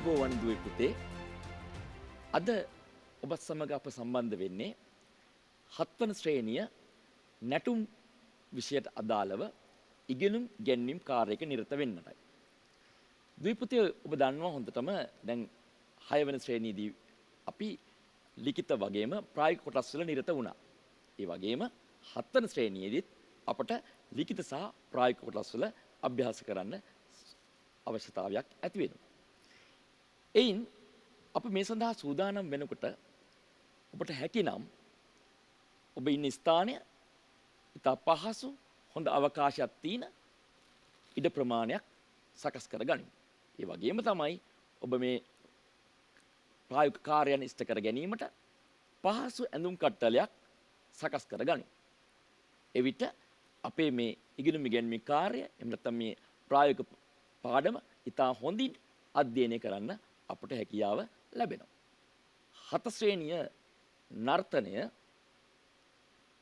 අයිබෝවන් දුවේ පුතේ. අද ඔබ සමග අප සම්බන්ධ වෙන්නේ 7 වන ශ්‍රේණිය නැටුම් විෂයට අදාළව ඉගෙනුම් ගැන්වීම් කාර්යයක නිරත වෙන්නටයි. දුවේ පුතේ ඔබ දන්නවා හොඳටම දැන් 6 වන ශ්‍රේණියේදී අපි ලිඛිත වගේම ප්‍රායෝගික කොටස් වල නිරත වුණා. ඒ වගේම 7 වන ශ්‍රේණියේදීත් අපට ලිඛිත සහ ප්‍රායෝගික කොටස් වල අභ්‍යාස කරන්න අවශ්‍යතාවයක් ඇති වෙනවා. එයින් අප මේ සඳහා සූදානම් වෙනකොට ඔබට හැකිනම් ඔබ ඉන්න ස්ථානය ඉතා පහසු හොඳ අවකාශයක් තියෙන ඉඩ ප්‍රමාණයක් සකස් කරගනිමු. ඒ වගේම තමයි ඔබ මේ ප්‍රායෝගික කාර්යයන් ඉෂ්ට කර ගැනීමට පහසු ඇඳුම් කට්ටලයක් සකස් කරගනිමු. එවිට අපේ මේ ඉගෙනුම් ඉගැන්වීම් කාර්යය එහෙම නැත්නම් මේ ප්‍රායෝගික පාඩම ඉතා හොඳින් අධ්‍යයනය කරන්න අපට හැකියාව ලැබෙනවා. 7 ශ්‍රේණිය නර්තනය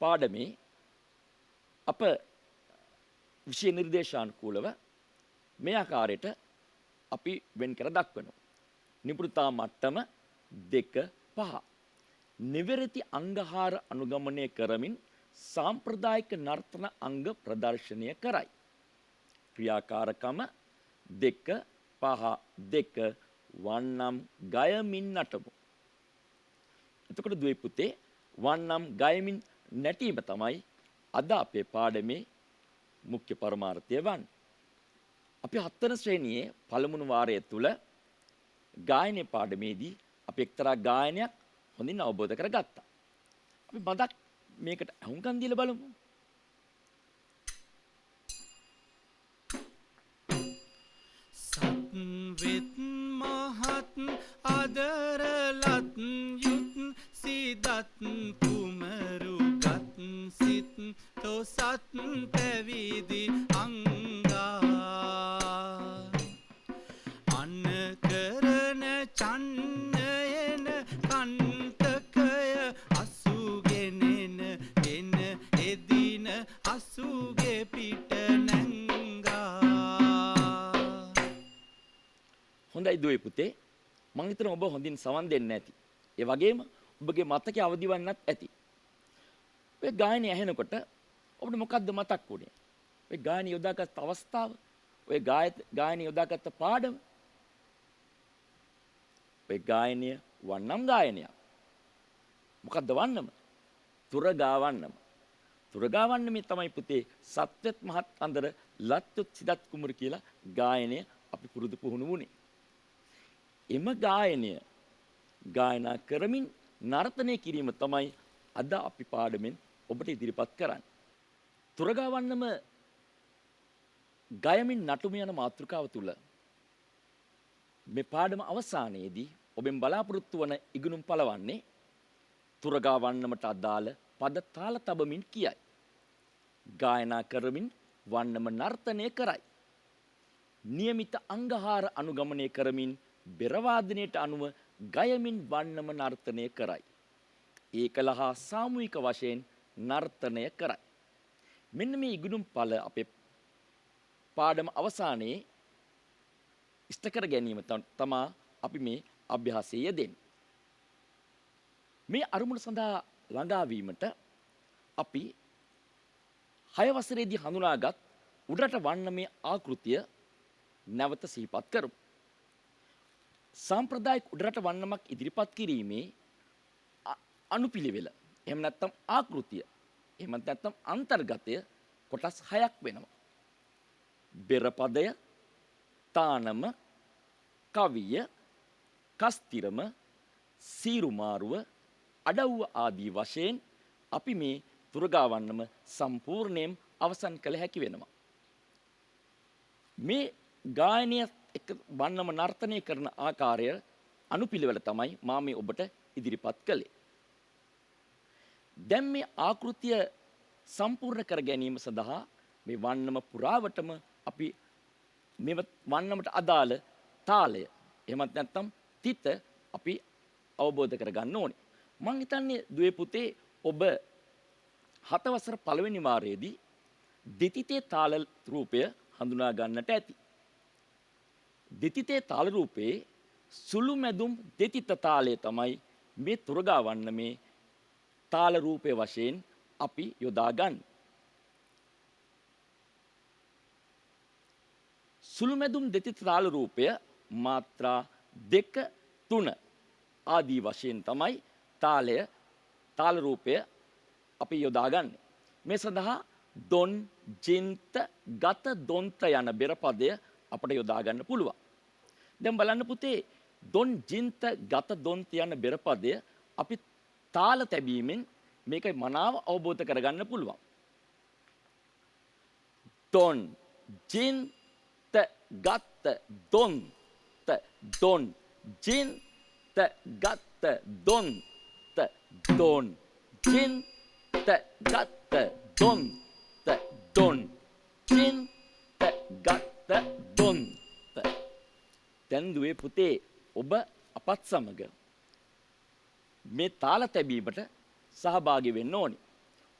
පාඩමේ අප විෂය නිර්දේශානුකූලව මේ ආකාරයට අපි වෙන් කර දක්වනවා. නිපුණතා මට්ටම 2 5. නිවැරදි අංගහාර අනුගමනය කරමින් සාම්ප්‍රදායික නර්තන අංග ප්‍රදර්ශනය කරයි. ක්‍රියාකාරකම 2 5 2 වන්නම් ගයමින් නටමු. එතකොට දුවේ පුතේ වන්නම් ගයමින් නැටීම තමයි අද අපේ පාඩමේ මුඛ්‍ය පරමාර්ථය වන්නේ. අපි 7 වන ශ්‍රේණියේ පළමුණු වාරය තුල ගායන පාඩමේදී අපි එක්තරා ගායනයක් හොඳින් අවබෝධ කරගත්තා. අපි මදක් මේකට අහුම්කම් දීලා බලමු. වෙත් මහත් අදරලත් යුත් සිදත් කුමරුගත් සිත් තොසත් පැවිදි අංගා අන්න කරන චන්නයන කන්තකය අසුගෙනෙන එන එදින අසුගේ පිට හොඳයි දුවේ පුතේ මම හිතනවා ඔබ හොඳින් සවන් දෙන්න ඇති. ඒ වගේම ඔබගේ මතකය අවදි වන්නත් ඇති. ඔය ගායනය ඇහෙනකොට ඔබට මොකද්ද මතක් වුනේ? ඔය ගායනය යොදාගත් අවස්ථාව, ඔය ගායනය යොදාගත් පාඩම. ඔය ගායනය වන්නම් ගායනයක්. මොකද්ද වන්නම? තුරගා වන්නම. තුරගා වන්නමේ තමයි පුතේ සත්වෙත් මහත් අඳර ලත්තුත් සිදත් කුමරු කියලා ගායනය අපි පුරුදු පුහුණු වුණේ. එම ගායනය ගායනා කරමින් නර්තනය කිරීම තමයි අද අපි පාඩමෙන් ඔබට ඉදිරිපත් කරන්නේ. තුරගා වන්නම ගයමින් නටුම යන මාතෘකාව තුල මේ පාඩම අවසානයේදී ඔබෙන් බලාපොරොත්තු වන ඉගෙනුම් පළවන්නේ තුරගා වන්නමට අදාළ පද තාල තබමින් කියයි. ගායනා කරමින් වන්නම නර්තනය කරයි. නියමිත අංගහාර අනුගමනය කරමින් බෙර වාදනයට අනුව ගයමින් වන්නම නර්තනය කරයි. ඒකල හා සාමූහික වශයෙන් නර්තනය කරයි. මෙන්න මේ ඉගෙනුම් ඵල අපේ පාඩම අවසානයේ ඉෂ්ට කර ගැනීම තමා අපි මේ අභ්‍යාසයේ යෙදෙන්නේ. මේ අරමුණ සඳහා ළඟා වීමට අපි 6 වසරේදී හඳුනාගත් උඩරට වන්නමේ ආකෘතිය නැවත සිහිපත් කරමු. සාම්ප්‍රදායික උඩරට වන්නමක් ඉදිරිපත් කිරීමේ අනුපිළිවෙල එහෙම නැත්නම් ආකෘතිය එහෙම නැත්නම් අන්තර්ගතය කොටස් 6ක් වෙනවා. බෙරපදය, තානම, කවිය, කස්තිරම, සීරුමාරුව, අඩව්ව ආදී වශයෙන් අපි මේ තුරගා වන්නම සම්පූර්ණයෙන් අවසන් කළ හැකි වෙනවා. මේ ගායනය එක වන්නම නර්තනය කරන ආකාරය අනුපිළිවෙල තමයි මා මේ ඔබට ඉදිරිපත් කළේ. දැන් මේ ආකෘතිය සම්පූර්ණ කර ගැනීම සඳහා මේ වන්නම පුරාවටම අපි මේ වන්නමට අදාළ තාලය එහෙමත් නැත්නම් තිත අපි අවබෝධ කරගන්න ඕනේ. මම හිතන්නේ දුවේ පුතේ ඔබ 7 වසර පළවෙනි වාරයේදී දෙතිතේ තාල රූපය හඳුනා ගන්නට ඇති. දෙතිතේ තාල රූපේ සුළු මැදුම් දෙතිත තාලය තමයි මේ තුරගා වන්න මේ තාල රූපය වශයෙන් අපි යොදා ගන්න. සුළු මැදුම් දෙතිත තාල රූපය මාත්‍රා 2 3 ආදී වශයෙන් තමයි තාල රූපය අපි යොදා ගන්න. මේ සඳහා දොන් ජින්ත ගත දොන්ත යන බෙර පදය අපට යොදා ගන්න පුළුවන්. දැන් බලන්න පුතේ දොන් ජින්ත ගත දොන්ත යන බෙර පදය අපි තාල තැබීමෙන් මේක මනාව අවබෝධ කරගන්න පුළුවන්. දොන් ජින්ත ගත දොන්ත දොන් ජින්ත ගත දොන්ත දොන් ජින්ත ගත දොන්ත දොන් ජින්ත ගත දොන්ත. දැන් දුවේ පුතේ ඔබ අපත් සමග මේ තාල තැබීමට සහභාගී වෙන්න ඕනේ.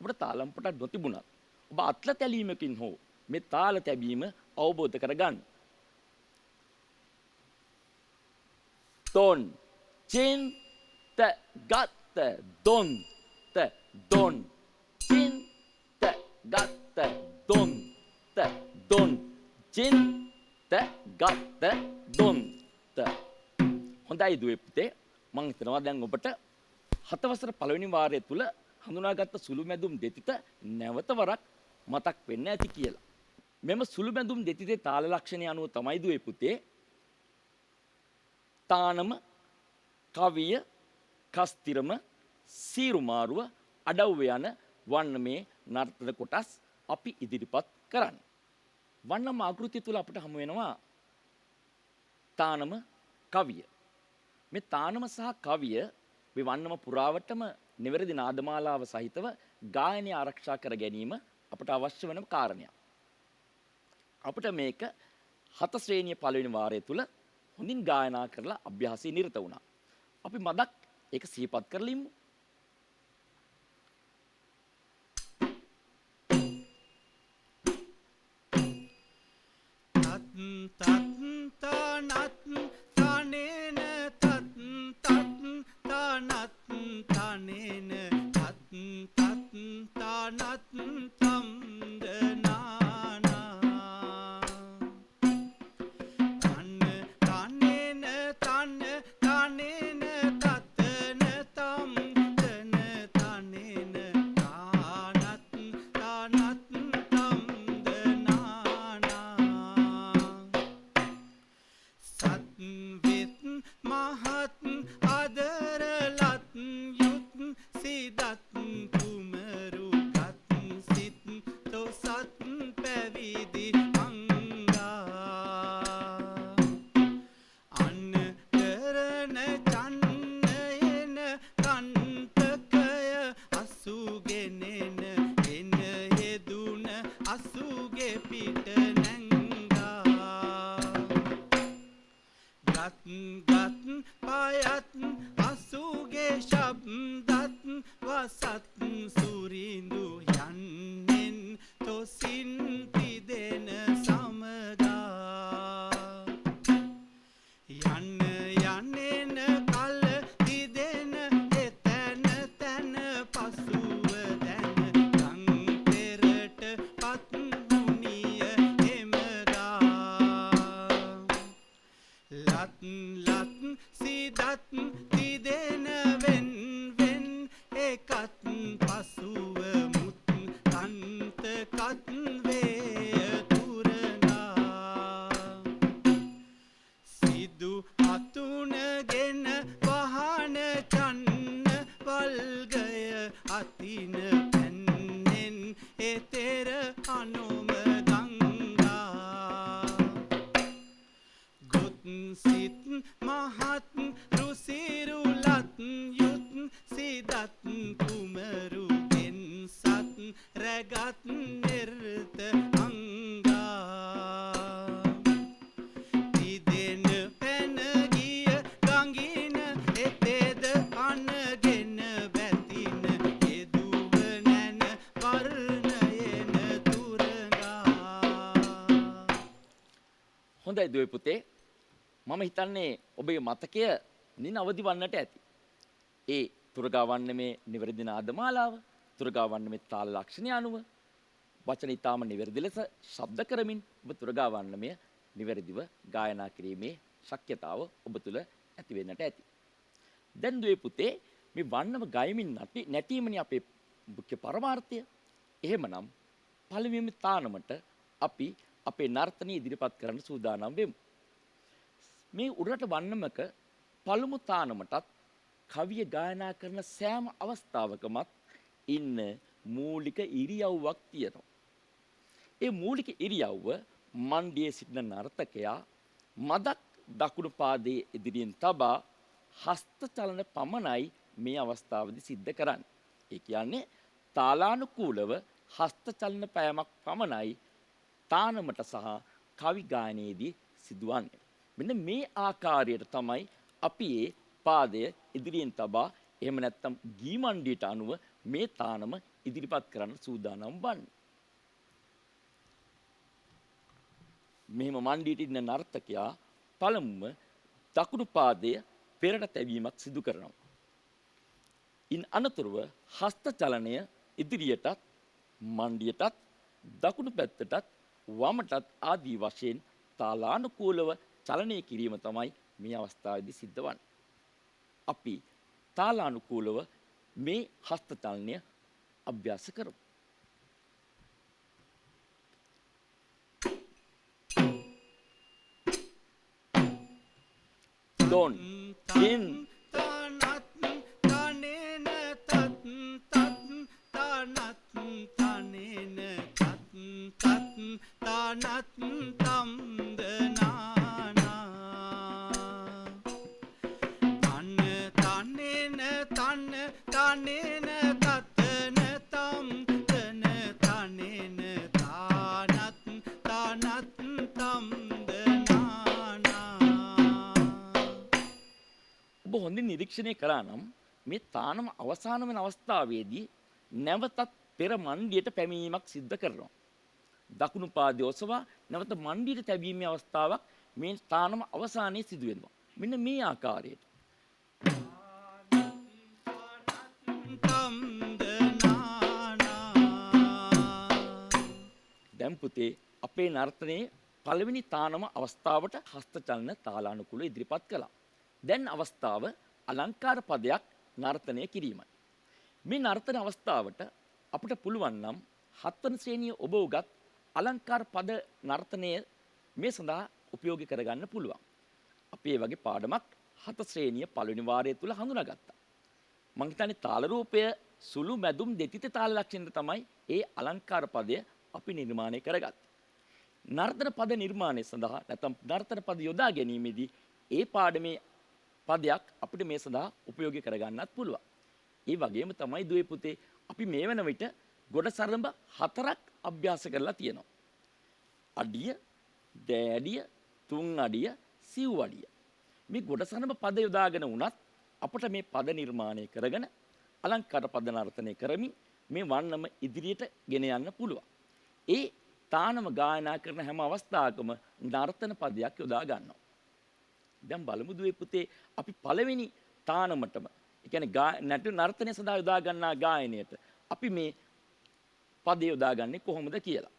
ඔබට තාලම් පොටක් නොතිබුණත් ඔබ අත්ල තැලීමකින් හෝ මේ තාල තැබීම අවබෝධ කරගන්න. දොන් ජින්ත ගත දොන්ත දොන් ජින්ත ගත දොන්ත දොන් ජින්ත ගත දොන්ත. හොඳයි දුවේ පුතේ, මම හිතනවා දැන් ඔබට 7 වසර පළවෙනි වාරය තුල හඳුනාගත්ත සුළු මැදුම් දෙතිත නැවත වරක් මතක් වෙන්න ඇති කියලා. මෙම සුළු මැදුම් දෙතිතේ තාල ලක්ෂණය අනුව තමයි දුවේ පුතේ තානම, කවිය, කස්තිරම, සීරුමාරුව, අඩව්ව යන වන්නමේ නර්තන කොටස් අපි ඉදිරිපත් කරන්න. වන්නම ආකෘතිය තුල අපිට හමු වෙනවා තානම, කවිය. මේ තානම සහ කවිය මේ වන්නම පුරාවටම නිවැරදි නාදමාලාව සහිතව ගායනය ආරක්ෂා කර ගැනීම අපට අවශ්‍ය වෙන කාරණයක්. අපිට මේක 7 ශ්‍රේණිය පළවෙනි වාරය තුල හොඳින් ගායනා කරලා අභ්‍යාසයේ නිරත වුණා. අපි මදක් ඒක සිහිපත් කරලිමු. හොඳයි දුවේ පුතේ, මම හිතන්නේ ඔබේ මතකය නිනවදි වන්නට ඇති. ඒ තුරගාවන්නමේ නිවැරදි නාදමාලාව, තුරගාවන්නමේ තාල ලක්ෂණය අනුව වචන ඊටාම නිවැරදි ලෙස ශබ්ද කරමින් ඔබ තුරගාවන්නමය නිවැරදිව ගායනා කිරීමේ ශක්‍යතාව ඔබ තුළ ඇති වෙන්නට ඇති. දැන් දුවේ පුතේ මේ වන්නම ගයමින් නැටීමනේ අපේ මුඛ්‍ය පරමාර්ථය. එහෙමනම් පළවෙනිම තානමට අපි අපේ නර්තනය ඉදිරිපත් කරන්න සූදානම් වෙමු. මේ උඩරට වන්නමක පළමු තානමටත් කවිය ගායනා කරන සෑම අවස්ථාවකමත් ඉන්න මූලික ඉරියව්වක් තියෙනවා. ඒ මූලික ඉරියව්ව මණ්ඩියේ සිටින නර්තකයා මදක් දකුණු පාදයේ ඉදිරියෙන් තබා හස්ත චලන පමණයි මේ අවස්ථාවේදී සිද්ධ කරන්නේ. ඒ කියන්නේ තාලානුකූලව හස්ත චලන පෑමක් පමණයි තානමට සහ කවි ගායනයේදී සිදුවන්නේ. මෙන්න මේ ආකාරයට තමයි අපි මේ පාදය ඉදිරියෙන් තබා එහෙම නැත්නම් ගී මණ්ඩියට අනුව මේ තානම ඉදිරිපත් කරන්න සූදානම් වන්නේ. මෙහෙම මණ්ඩියට ඉන්න නර්තකයා පළමුව දකුණු පාදය පෙරට තැබීමක් සිදු කරනවා. ඉන් අනතුරුව හස්ත චලනය ඉදිරියටත් මණ්ඩියටත් දකුණු පැත්තටත් වමටත් ආදී වශයෙන් තාලානුකූලව චලනය කිරීම තමයි මේ අවස්ථාවේදී සිද්ධ වන්නේ. අපි තාලානුකූලව මේ හස්ත චලනය අභ්‍යාස කරමු. Don, in, ඔබ හොඳින් නිරීක්ෂණය කළා නම් මේ තානම අවසාන වෙන අවස්ථාවේදී නැවතත් පෙර මණ්ඩියට පැමිණීමක් සිද්ධ කරනවා. දකුණු පාදයේ ඔසවා නැවත මණ්ඩියට තැබීමේ අවස්ථාවක් මේ තානම අවසානයේ සිදු වෙනවා. මෙන්න මේ ආකාරයට. දැන් පුතේ අපේ නර්තනයේ පළවෙනි තානම අවස්ථාවට හස්ත චලන තාලානුකූල ඉදිරිපත් කළා. දැන් අවස්ථාව අලංකාර පදයක් නර්තනය කිරීමයි. මේ නර්තන අවස්ථාවට අපිට පුළුවන් නම් හත්වන ශ්‍රේණිය ඔබ උගත් අලංකාර පද නර්තනය මේ සඳහා උපයෝගී කරගන්න පුළුවන්. අපි මේ වගේ පාඩමක් හත ශ්‍රේණිය පළවෙනි වාරය තුල හඳුනාගත්තා. මං හිතන්නේ තාල රූපය සුළු මැදුම් දෙතිත තාල ලක්ෂණය තමයි ඒ අලංකාර පදය අපි නිර්මාණය කරගත්තේ. නර්තන පද නිර්මාණය සඳහා නැත්නම් නර්තන පද යොදා ගැනීමේදී ඒ පාඩමේ පදයක් අපිට මේ සඳහා උපයෝගී කරගන්නත් පුළුවන්. ඒ වගේම තමයි දුවේ පුතේ අපි මේ වෙන විට ගොඩ සරඹ 4ක් අභ්‍යාස කරලා තියෙනවා. අඩිය, දෑඩිය, තුන් අඩිය, සිව් අඩිය. මේ ගොඩ සරඹ පද යොදාගෙන වුණත් අපිට මේ පද නිර්මාණය කරගෙන අලංකාර පද නර්තනය කරමින් මේ වන්නම ඉදිරියට ගෙන යන්න පුළුවන්. ඒ තානම ගායනා කරන හැම අවස්ථාවකම නර්තන පදයක් යොදා ගන්නවා. දැන් බලමු දුවේ පුතේ අපි පළවෙනි තානමටම ඒ කියන්නේ නර්තනය සඳහා යොදා ගන්නා ගායනයට අපි මේ පදේ යොදාගන්නේ කොහොමද කියලා.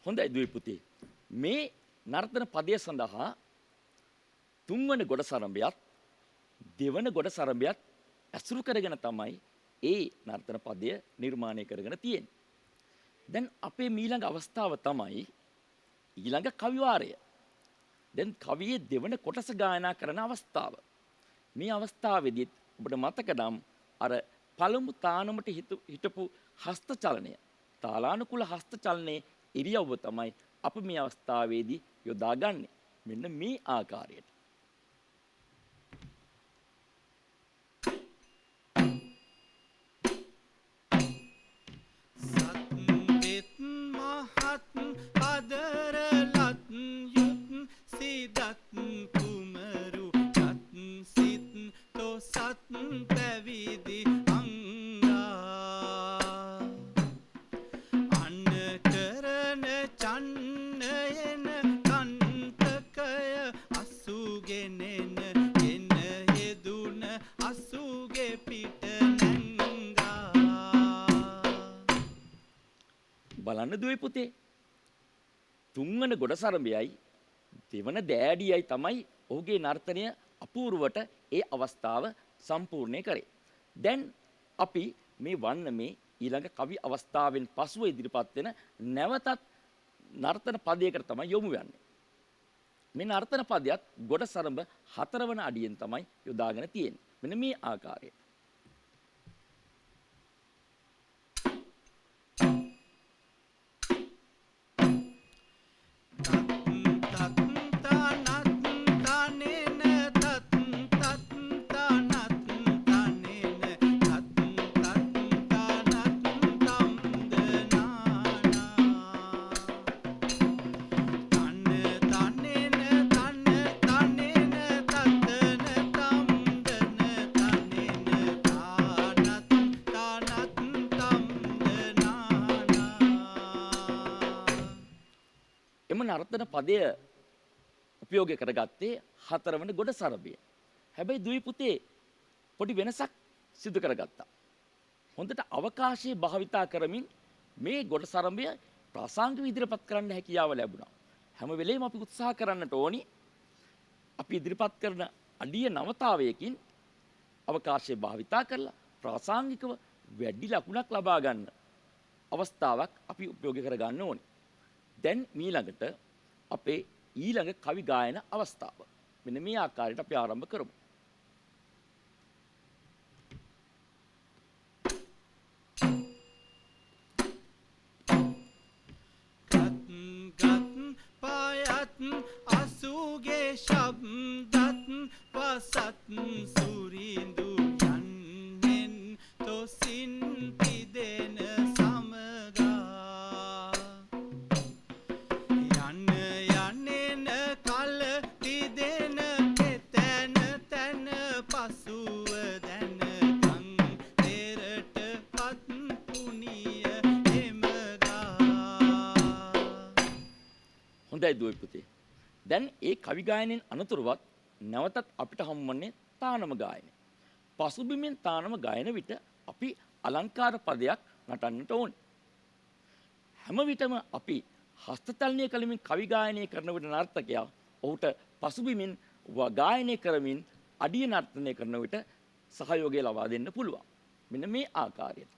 හොඳයි දුවේ පුතේ. මේ නර්තන පදය සඳහා තුන්වන ගොඩ සරඹයත් දෙවන ගොඩ සරඹයත් ඇසුරු කරගෙන තමයි ඒ නර්තන පදය නිර්මාණය කරගෙන තියෙන්නේ. දැන් අපේ ඊළඟ අවස්ථාව තමයි ඊළඟ කවි වාරය. දැන් කවියේ දෙවන කොටස ගායනා කරන අවස්ථාව. මේ අවස්ථාවේදී ඔබට මතක නම් අර පළමු තානමට හිටපු හස්ත චලනය තාලානුකූල හස්ත චලනයේ ඉරියව්ව තමයි අප මේ අවස්ථාවේදී යොදාගන්නේ. මෙන්න මේ ආකාරයට. සත්වෙත් මහත් අදරලත් යුත් සිදත් කුමරු යත් සිත් තෝ සත් පැවිදි අංගා අන්න කරන චන්නයන කන්තකය අසුගෙනෙන එන යෙදුන අසුගේ පිට නැංගා බලන්න දුවේ පුතේ. තුන්වන ගොඩසරඹයයි දෙවන දෑඩියයි තමයි ඔහුගේ නර්තනය අපූර්වට ඒ අවස්ථාව සම්පූර්ණය කරේ. දැන් අපි මේ වන්නමේ ඊළඟ කවි අවස්ථාවෙන් පසුව ඉදිරිපත් වෙන නැවතත් නර්තන පදයකට තමයි යොමු වෙන්නේ. මේ නර්තන පදයක් ගොඩසරඹ 4 වන අඩියෙන් තමයි යොදාගෙන තියෙන්නේ. මෙන්න මේ ආකාරයට. නර්තන පදය උපයෝගය කරගත්තේ 4 වන ගොඩසරඹය. හැබැයි දුවේ පුතේ පොඩි වෙනසක් සිදු කරගත්තා. හොඳට අවකාශයේ භාවිතා කරමින් මේ ගොඩසරඹය ප්‍රාසංගික ඉදිරිපත් කරන්න හැකියාව ලැබුණා. හැම වෙලේම අපි උත්සාහ කරන්නට ඕනි අපි ඉදිරිපත් කරන අඩිය නවතාවයකින් අවකාශයේ භාවිතා කරලා ප්‍රාසංගිකව වැඩි ලකුණක් ලබා ගන්න අවස්ථාවක් අපි උපයෝගී කරගන්න ඕනි. දැන් ඊළඟට අපේ ඊළඟ කවි ගායන අවස්ථාව. මෙන්න මේ ආකාරයට අපි ආරම්භ කරමු. පායත් අසුගේ ශබ්දත් පසත් සුරිඳු යන්නෙන් තොසින් පිදෙන සමගා යන්න යන්නෙන කල පිදෙන කෙතැන තැන පසුව දැන කං තෙරට පත් පුනිය එමගා. හොඳයි දුවේ පුතේ. දැන් ඒ කවි ගායනයෙන් අනතුරුවත් නැවතත් අපිට හම්බුනේ තානම ගායනය. පසුබිමින් තානම ගායන විට අපි අලංකාර පදයක් නටන්නට ඕනේ. හැම විටම අපි හස්තචලනය කළමින් කවි ගායනය කරන විට නර්තකයා ඔහුට පසුබිමින් ගායනය කරමින් අඩිය නර්තනය කරන විට සහයෝගය ලබා දෙන්න පුළුවන්. මෙන්න මේ ආකාරයට.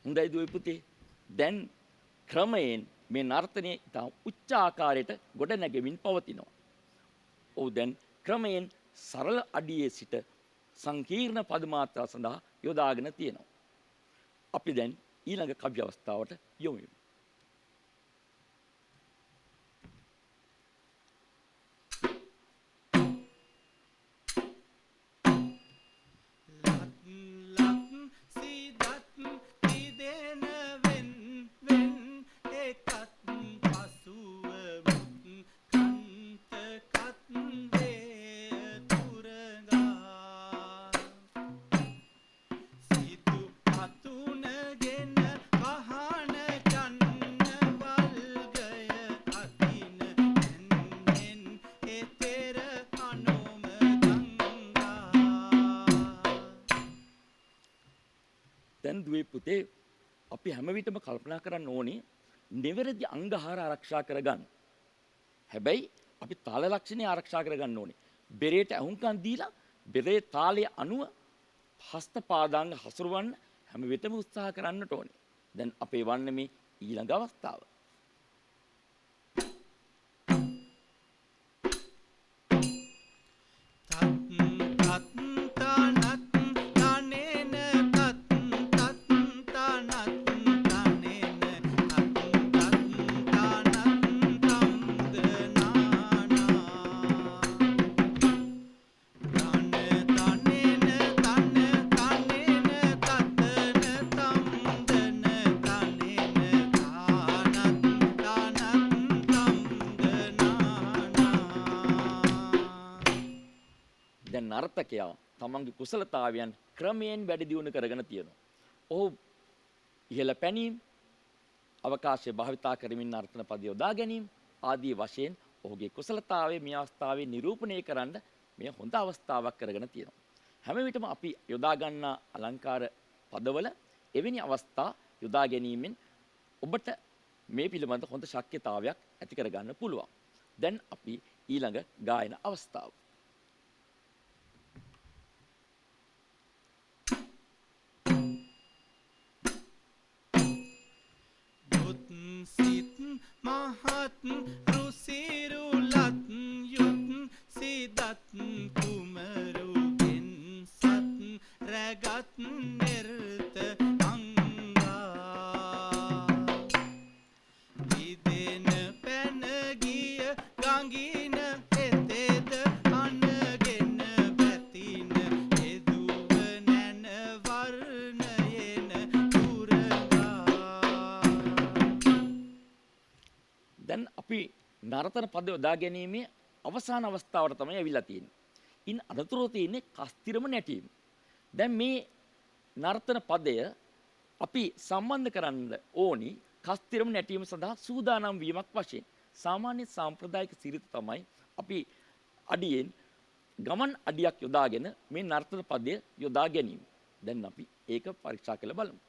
හොඳයි දුවේ පුතේ. දැන් ක්‍රමයෙන් මේ නර්තනය ඉතා උච්ච ආකාරයට ගොඩ නැගෙමින් පවතිනවා. ඔව් දැන් ක්‍රමයෙන් සරල අඩියේ සිට සංකීර්ණ පද මාත්‍රා සඳහා යොදාගෙන තියෙනවා. අපි දැන් ඊළඟ කවි අවස්ථාවට යොමු වෙමු. සිතු අතුනගෙන වහන චන්න දැන් දුවේ පුතේ අපි හැම විටම කල්පනා කරන්න ඕනේ නිවැරදි අංගහාර ආරක්ෂා කරගන්න. හැබැයි අපි තාල ලක්ෂණය ආරක්ෂා කරගන්න ඕනේ. බෙරේට අහුම්කම් දීලා බෙරේ තාලයේ අනුව හස්ත පාදාංග හසුරවන්න හැම විටම උත්සාහ කරන්නට ඕනේ. දැන් අපේ වන්නේ මේ ඊළඟ අවස්ථාව. නර්තකයා තමන්ගේ කුසලතාවයන් ක්‍රමයෙන් වැඩි දියුණු කරගෙන තියෙනවා. ඔහු ඉහළ පැනීම්, අවකාශය භාවිතා කරමින් නර්තන පද යොදා ගැනීම ආදී වශයෙන් ඔහුගේ කුසලතාවය මේ අවස්ථාවේ නිරූපණය කරන්න මේ හොඳ අවස්ථාවක් කරගෙන තියෙනවා. හැම විටම අපි යොදා ගන්නා අලංකාර පදවල එවැනි අවස්ථා යොදා ගැනීමෙන් ඔබට මේ පිළිබඳ හොඳ ශක්්‍යතාවයක් ඇති කරගන්න පුළුවන්. දැන් අපි ඊළඟ ගායන අවස්ථාව. මහත් රුසිරුලත් යුත් සිදත් කුමරුගෙන් සත් රැගත් නිර්ත අංගා ඉදෙන පැනගිය ගංගින එතෙද අනගෙන බැතින එදුව නැන වර්ණයෙන් තුරගා. දැන් අපි නර්තන පද යොදා ගැනීමේ අවසාන අවස්ථාවට තමයි අවිලා තියෙන්නේ. ඉන් අනතුරුව තියෙන්නේ කස්තිරම නැටීම. දැන් මේ නර්තන පදය අපි සම්බන්ධ කරන්න ඕනි කස්තිරම නැටීම සඳහා සූදානම් වීමක් වශයෙන්. සාමාන්‍ය සාම්ප්‍රදායික සිරිත තමයි අපි අඩියෙන් ගමන් අඩියක් යොදාගෙන මේ නර්තන පදය යොදා ගැනීම. දැන් අපි ඒක පරීක්ෂා කරලා බලමු.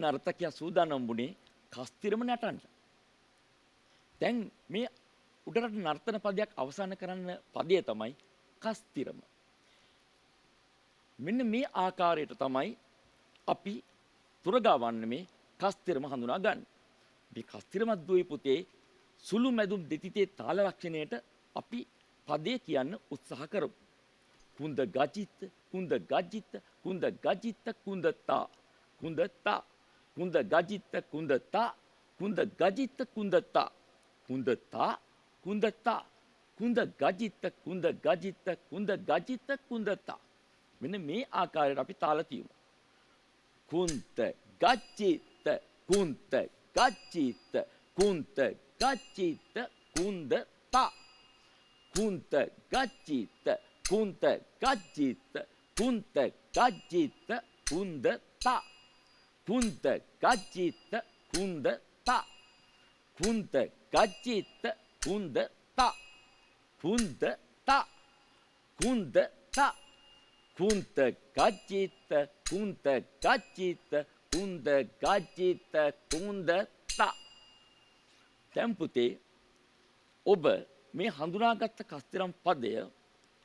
නර්තකයා සූදානම් වුණේ කස්තිරම නටන්න. දැන් මේ උඩරට නර්තන පදයක් අවසන් කරන්න පදය තමයි කස්තිරම. මෙන්න මේ ආකාරයට තමයි අපි තුරගවන්න මේ කස්තිරම හඳුනා ගන්න. මේ කස්තිරමත් දුවේ පුතේ සුළු මැදුම් දෙතිතේ තාල ලක්ෂණයට අපි පදේ කියන්න උත්සාහ කරමු. කුන්ද ගජිත කුන්ද ගජිත කුන්ද ගජිත කුන්දතා කුන්දතා කුන්ද ගජිත කුන්දතා කුන්ද ගජිත කුන්දතා කුන්දතා කුන්දතා කුන්ද ගජිත කුන්ද ගජිත කුන්ද ගජිත කුන්දතා. මෙන්න මේ ආකාරයට අපි තාල තියමු. කුන්ත ගජිත කුන්ත ගජිත කුන්ත ගජිත කුන්දතා කුන්ත ගජිත කුන්ත ගජිත කුන්ත ගජිත කුන්දතා කුන්ත ගජිත කුන්දතා කුන්ත ගජිත කුන්දතා කුන්දතා කුන්දතා කුන්ත ගජිත කුන්ත ගජිත කුන්ද ගජිත කුන්දතා. දැන් පුතේ ඔබ මේ හඳුනාගත්ත කස්තිරම් පදය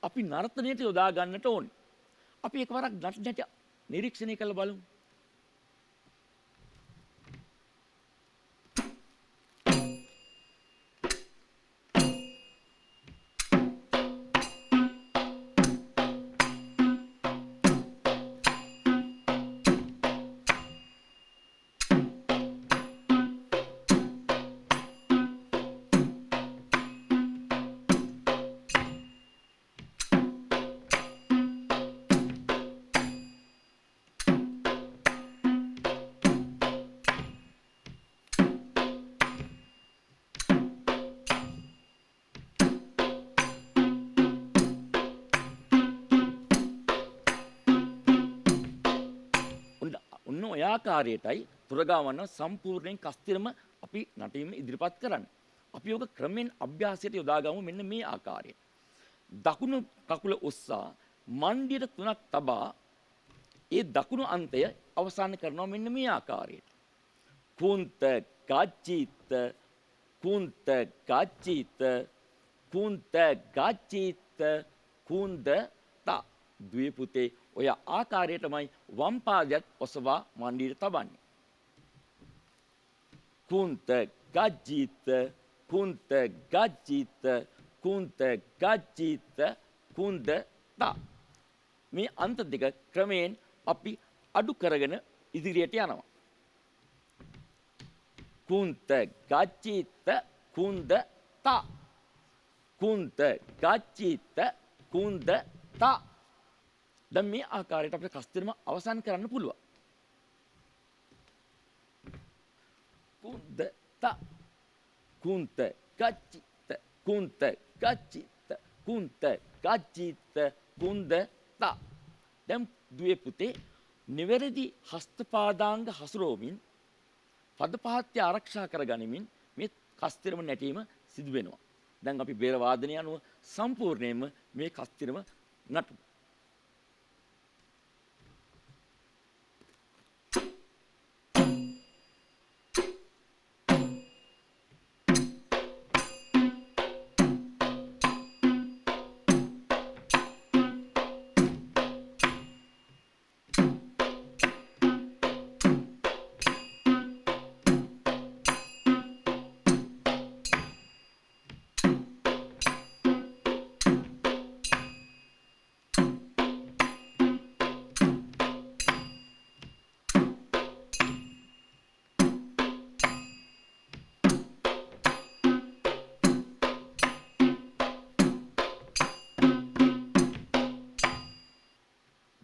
අපි නර්තනයට යොදා ගන්නට ඕනේ. අපි එකවරක් නටනට නිරීක්ෂණය කරලා බලමු. ආකාරයටයි තුරගාවන්න සම්පූර්ණයෙන් කස්තිරම අපි නටීම ඉදිරිපත් කරන්නේ. අපි යෝග ක්‍රමෙන් අභ්‍යාසයට යොදාගමු මෙන්න මේ ආකාරයට. දකුණු කකුල උස්සා මණ්ඩියට 3ක් තබා ඒ දකුණු අන්තය අවසන් කරනවා මෙන්න මේ ආකාරයට. කුන්ත ගච්ඡිත කුන්ත ගච්ඡිත කුන්ත ගච්ඡිත කුන්ද තා ද්වීපුතේ ඔය ආකාරයටමයි වම් පාදයට ඔසවා මණ්ඩියට තබන්නේ. කුන්ත ගච්ඡිත කුන්ත ගච්ඡිත කුන්ත ගච්ඡිත කුන්ද තා මේ අන්ත දෙක ක්‍රමයෙන් අපි අඩු කරගෙන ඉදිරියට යනවා. කුන්ත ගච්ඡිත කුන්ද තා කුන්ත ගච්ඡිත කුන්ද තා දැන් මේ ආකාරයට අපිට කස්තිරම අවසන් කරන්න පුළුවන්. කුන්ද තා කුන්ත ගච්ඡිත කුන්ත ගච්ඡිත කුන්ත ගච්ඡිත කුන්ද තා දැන් දුවේ පුතේ නිවැරදි හස්තපාදාංග හසුරවමින් පද පහත්ය ආරක්ෂා කරගනිමින් මේ කස්තිරම නැටීම සිදු වෙනවා. දැන් අපි බේර වාදනය අනුව සම්පූර්ණයෙන්ම මේ කස්තිරම නටමු.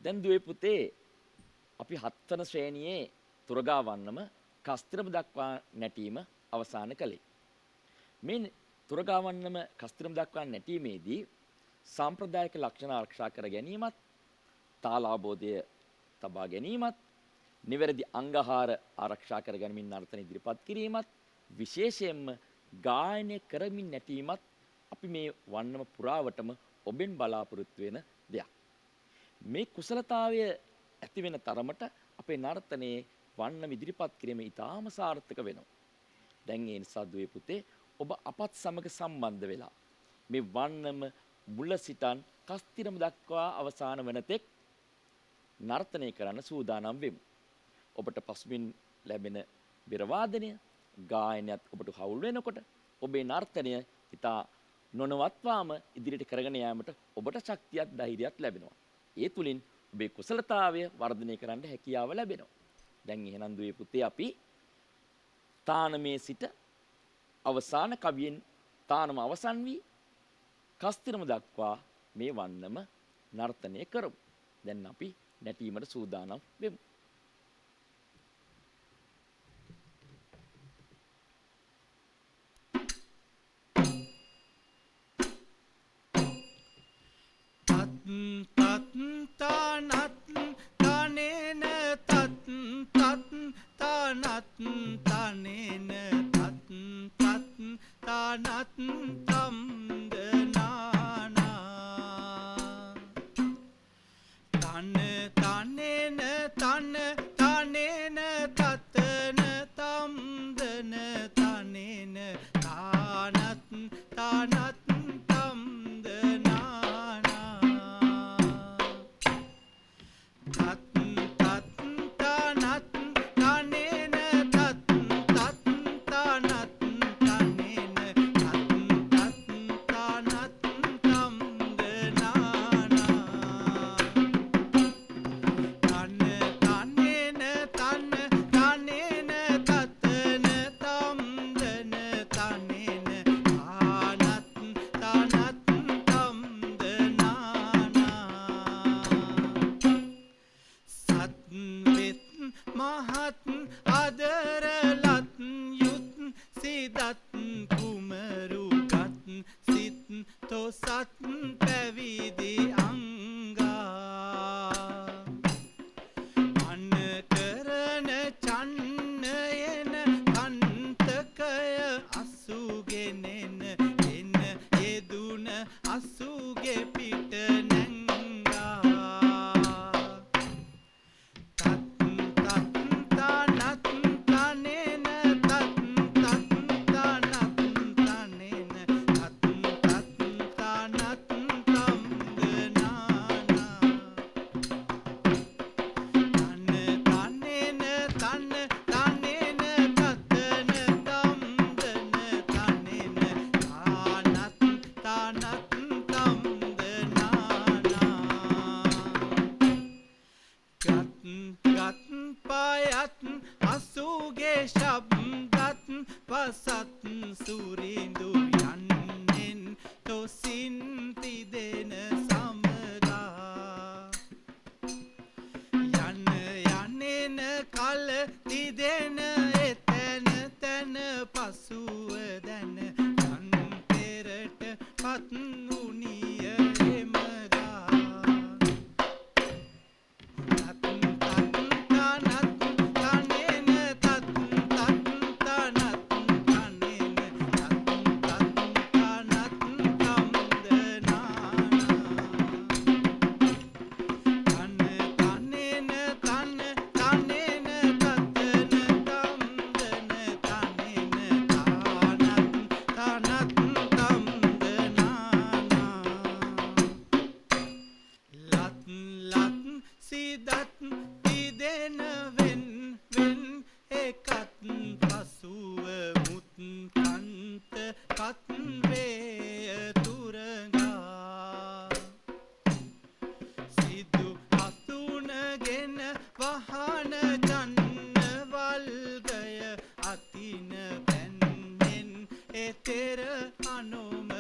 දැන් දුවේ පුතේ අපි 7 වන ශ්‍රේණියේ තුරගාවන්නම කස්තිරම දක්වා නැටීම අවසන් කළේ. මේ තුරගාවන්නම කස්තිරම දක්වා නැටීමේදී සාම්ප්‍රදායික ලක්ෂණ ආරක්ෂා කර ගැනීමත්, තාලාබෝධය තබා ගැනීමත්, නිවැරදි අංගහාර ආරක්ෂා කර ගැනීමෙන් නර්තන ඉදිරිපත් කිරීමත්, විශේෂයෙන්ම ගායනය කරමින් නැටීමත් අපි මේ වන්නම පුරාවටම ඔබෙන් බලාපොරොත්තු වෙන දෙයක්. මේ කුසලතාවය ඇති වෙන තරමට අපේ නර්තනයේ වන්නම ඉදිරිපත් කිරීම ඉතාම සාර්ථක වෙනවා. දැන් ඒ නිසා දුවේ පුතේ ඔබ අපත් සමග සම්බන්ධ වෙලා මේ වන්නම මුල සිටන් කස්තිරම දක්වා අවසාන වන තෙක් නර්තනය කරන්න සූදානම් වෙමු. ඔබට පසුබිම් ලැබෙන බෙර වාදනය, ගායනයත් ඔබට හවුල් වෙනකොට ඔබේ නර්තනය ඉතා නොනවත්වාම ඉදිරියට කරගෙන යාමට ඔබට ශක්තියක් ධෛර්යයක් ලැබෙනවා. ඒ තුලින් ඔබේ කුසලතාවය වර්ධනය කරන්න හැකියාව ලැබෙනවා. දැන් එහෙනම් දුවේ පුතේ අපි තානමේ සිට අවසාන කවියෙන් තානම අවසන් වී කස්තිරම දක්වා මේ වන්නම නර්තනය කරමු. දැන් අපි නැටීමට සූදානම් වෙමු. අන්න කරන අසුගේ පිට නැංගා අසුගේ ශබ්දත් පසත් සුරිඳු යන්නෙන් තොසින් තිදෙන සමගා යන්නෙන කල තිදෙන එතැන තැන පසුව දැන යන් පෙරට පත් වුනිය එමගා සිදත් තිදෙන වෙන් එකත් පසුව මුත් කන්ත පත්වේ තුරගා සිදු අතුනගෙන වහන චන්න වල්ගය අතින පැන්නෙන් එතෙර අනුම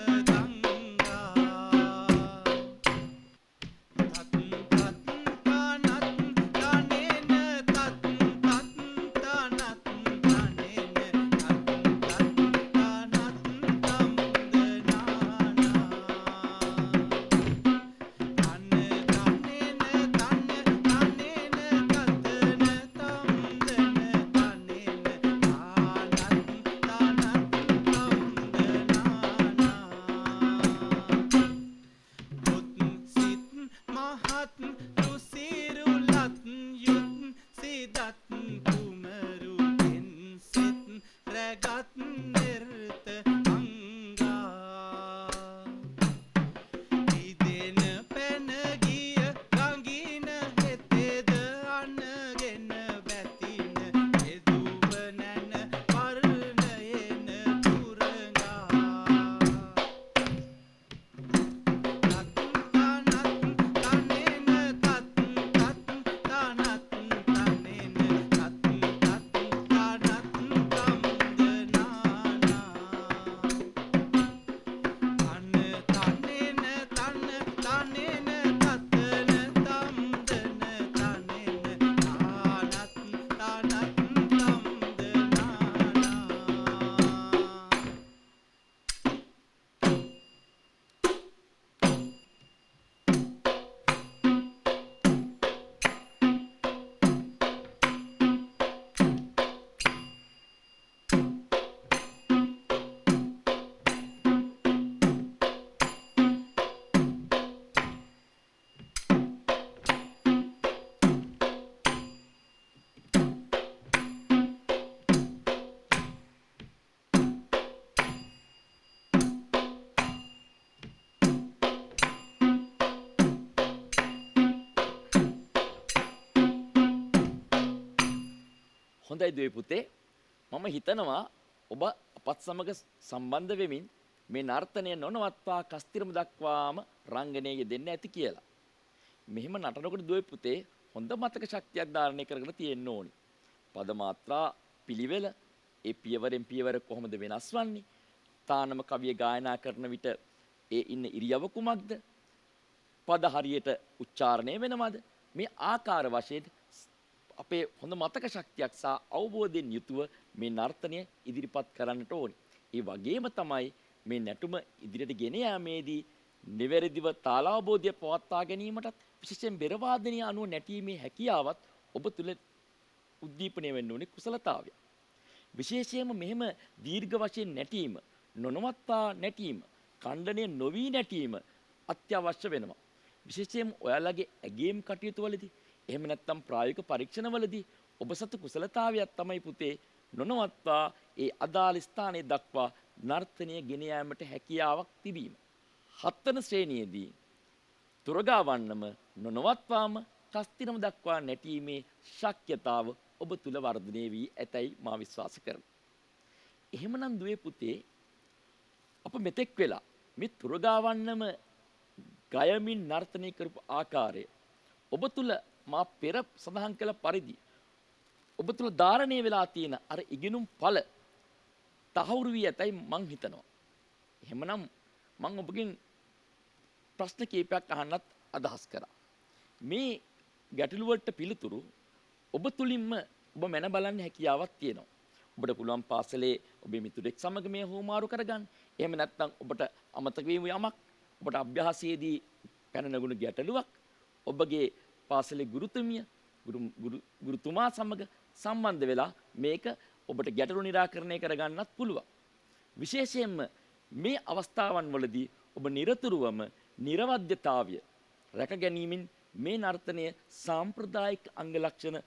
හොඳයි දුවේ පුතේ මම හිතනවා ඔබ අපත් සමග සම්බන්ධ වෙමින් මේ නර්තනය නොනවත්වා කස්තිරම දක්වාම රංගනයේ යෙදෙන්න ඇති කියලා. මෙහෙම නටනකොට දුවේ පුතේ හොඳ මතක ශක්තියක් ධාරණය කරගෙන තියෙන්න ඕනි. පද මාත්‍රා පිළිවෙල ඒ පියවරෙන් පියවර කොහොමද වෙනස් වන්නේ? තානම කවිය ගායනා කරන විට ඒ ඉන්න ඉරියව කුමක්ද? පද හරියට උච්චාරණය වෙනවද? මේ ආකාර වශයෙන් අපේ හොඳ මතක ශක්තියක් සහ අවබෝධයෙන් යුතුව මේ නර්තනය ඉදිරිපත් කරන්නට ඕනි. ඒ වගේම තමයි මේ නැටුම ඉදිරියට ගෙන යාමේදී නිවැරදිව තාලාවබෝධය පවත්වා ගැනීමටත් විශේෂයෙන් බෙර වාදනය අනුව නැටීමේ හැකියාවත් ඔබ තුල උද්දීපනය වෙන්න ඕනේ කුසලතාවය. විශේෂයෙන්ම මෙහෙම දීර්ඝ වශයෙන් නැටීම, නොනවත්වා නැටීම, ඛණ්ඩනය නොවී නැටීම අත්‍යවශ්‍ය වෙනවා. විශේෂයෙන්ම ඔයාලගේ ඇගේම් කටයුතු වලදී එහෙම නැත්නම් ප්‍රායෝගික පරීක්ෂණවලදී ඔබ සතු කුසලතාවයක් තමයි පුතේ නොනවත්වා ඒ අදාළ ස්ථානයේ දක්වා නර්තනය ගෙන යාමට හැකියාවක් තිබීම. 7 වන ශ්‍රේණියේදී තුරගාවන්නම නොනවත්වාම කස්තිරම දක්වා නැටීමේ ශක්‍යතාව ඔබ තුල වර්ධනය වී ඇතැයි මා විශ්වාස කරනවා. එහෙමනම් දුවේ පුතේ අප මෙතෙක් වෙලා මේ තුරගාවන්නම ගයමින් නර්තනය කරපු ආකාරය ඔබ තුල මා පෙර සඳහන් කළ පරිදි ඔබ තුල ධාරණය වෙලා තියෙන අර ඉගෙනුම් ඵල තහවුරු වී ඇතැයි මං හිතනවා. එහෙමනම් මං ඔබගෙන් ප්‍රශ්න කීපයක් අහන්නත් අදහස් කරා. මේ ගැටළු වලට පිළිතුරු ඔබ තුලින්ම ඔබ මැන බලන්න හැකියාවක් තියෙනවා. ඔබට පුළුවන් පාසලේ ඔබේ මිතුරෙක් සමග මේ හුවමාරු කරගන්න. එහෙම නැත්නම් ඔබට අමතක වීම යමක් ඔබට අභ්‍යාසයේදී පැන නගුණු ගැටලුවක් ඔබගේ පාසලේ ගුරුතුමිය ගුරුතුමා සමග සම්බන්ධ වෙලා මේක ඔබට ගැටලු निराකරණය කරගන්නත් පුළුවන්. විශේෂයෙන්ම මේ අවස්ථාවන් වලදී ඔබ නිරතුරුවම නිර්වද්‍යතාවය රැක ගැනීමෙන් මේ නර්තනය සාම්ප්‍රදායික අංග ලක්ෂණ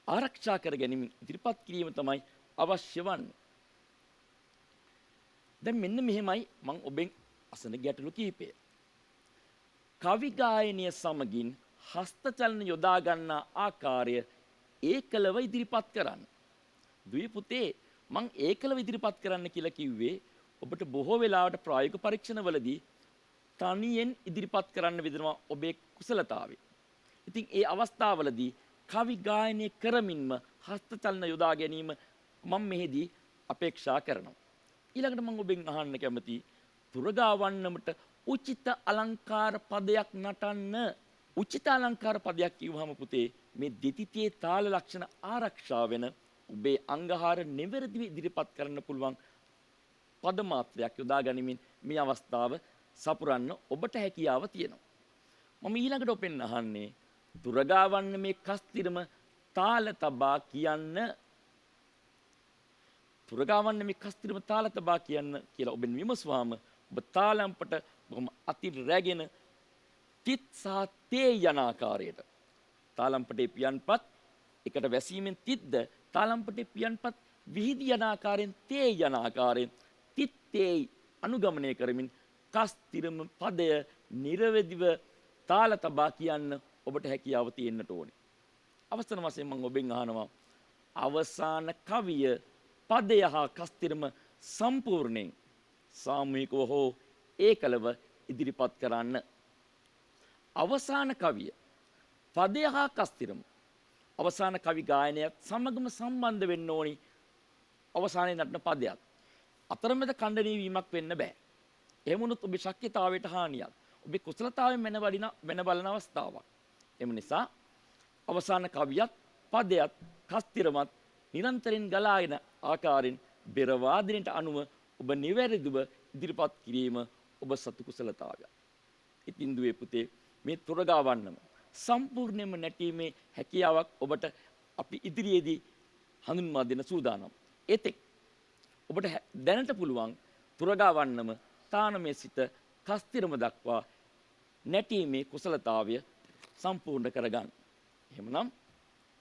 ආරක්ෂා කර ගැනීමෙන් ඉදිරිපත් කිරීම තමයි අවශ්‍ය වන්නේ. දැන් මෙන්න මෙහෙමයි මම ඔබෙන් අසන ගැටලු කිහිපය. කවි ගායනය සමගින් හස්තචලන යොදා ගන්නා ආකාරය ඒකලව ඉදිරිපත් කරන්න. දුවේ පුතේ මං ඒකලව ඉදිරිපත් කරන්න කියලා කිව්වේ ඔබට බොහෝ වෙලාවට ප්‍රායෝගික පරීක්ෂණවලදී තනියෙන් ඉදිරිපත් කරන්න විදිනවා ඔබේ කුසලතාවය. ඉතින් ඒ අවස්ථාවලදී කවි ගායනය කරමින්ම හස්තචලන යොදා ගැනීම මම මෙහිදී අපේක්ෂා කරනවා. ඊළඟට මම ඔබෙන් අහන්න කැමති තුරගාවන්නමට උචිත අලංකාර පදයක් නටන්න. උචිත අලංකාර පදයක් කිව්වහම පුතේ මේ දෙතිතියේ තාල ලක්ෂණ ආරක්ෂා වෙන ඔබේ අංගහාර නිවැරදිව ඉදිරිපත් කරන්න පුළුවන් පද මාත්‍රයක් යොදා ගනිමින් මේ අවස්ථාව සපුරන්න ඔබට හැකියාව තියෙනවා. මම ඊළඟට ඔබෙන් අහන්නේ තුරගාවන්න මේ කස්තිරම තාල තබා කියන්න. තුරගාවන්න මේ කස්තිරම තාල තබා කියන්න කියලා ඔබෙන් විමසුවාම ඔබ තාලම්පට බොහොම අති රැගෙන තිත් සහ තේ යන ආකාරයට තාලම්පටේ පියන්පත් එකට වැසීමෙන් තිත්ද තාලම්පටේ පියන්පත් විහිදී යන ආකාරයෙන් තේ යන ආකාරයෙන් තිත් තේ අනුගමනය කරමින් කස්තිරම පදය නිර්වැදිව තාල තබා කියන්න ඔබට හැකියාව තියෙන්නට ඕනේ. අවසන වශයෙන් මම ඔබෙන් අහනවා අවසාන කවිය පදය හා කස්තිරම සම්පූර්ණයෙන් සාමූහිකව හෝ ඒකලව ඉදිරිපත් කරන්න. අවසාන කවිය පදය හා කස්තිරම අවසාන කවි ගායනයත් සමගම සම්බන්ධ වෙන්න ඕනි. අවසානයේ නටන පදයක් අතරමැද ඛණ්ඩනය වීමක් වෙන්න බෑ. එහෙම වුණොත් ඔබේ ශක්්‍යතාවයට හානියක්. ඔබේ කුසලතාවයෙන් වෙන බලන අවස්ථාවක්. එම නිසා අවසාන කවියත් පදයක් කස්තිරමත් නිරන්තරයෙන් ගලාගෙන ආකාරයෙන් බෙර වාදනයට අනුව ඔබ නිවැරදිව ඉදිරිපත් කිරීම ඔබ සතු කුසලතාවයක්. ඉතින් දුවේ පුතේ මේ තුරගාවන්නම සම්පූර්ණයෙන්ම නැටීමේ හැකියාවක් ඔබට අපි ඉදිරියේදී හඳුන්වා දෙන සූදානම්. ඒතෙක් ඔබට දැනට පුළුවන් තුරගාවන්නම තානමේ සිට කස්තිරම දක්වා නැටීමේ කුසලතාවය සම්පූර්ණ කරගන්න. එහෙමනම්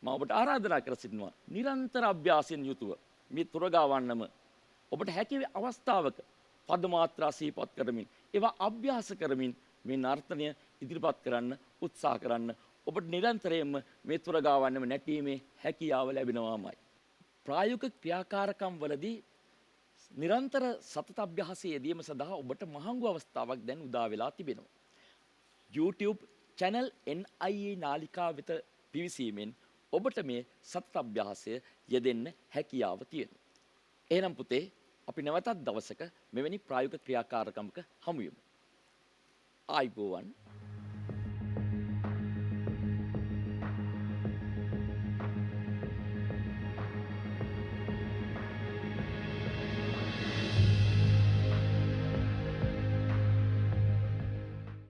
මම ඔබට ආරාධනා කර සිටිනවා නිරන්තර අභ්‍යාසයෙන් යුතුව මේ තුරගාවන්නම ඔබට හැකි අවස්ථාවක පද මාත්‍රා සිහිපත් කරමින් ඒවා අභ්‍යාස කරමින් මේ නර්තනය ඉදිරිපත් කරන්න උත්සාහ කරන්න. ඔබට නිරන්තරයෙන්ම මේ තුරගාවන්නම නැටීමේ හැකියාව ලැබෙනවාමයි. ප්‍රායෝගික ක්‍රියාකාරකම් වලදී නිරන්තර සතත අභ්‍යාසයේ යෙදීම සඳහා ඔබට මහඟු අවස්ථාවක් දැන් උදා වෙලා තිබෙනවා. YouTube channel NIA නාලිකාව වෙත පිවිසීමෙන් ඔබට මේ සතත අභ්‍යාසය යෙදෙන්න හැකියාව තියෙනවා. එහෙනම් පුතේ අපි නැවතත් දවසක මෙවැනි ප්‍රායෝගික ක්‍රියාකාරකමක හමු වෙමු. ආයිබෝවන්.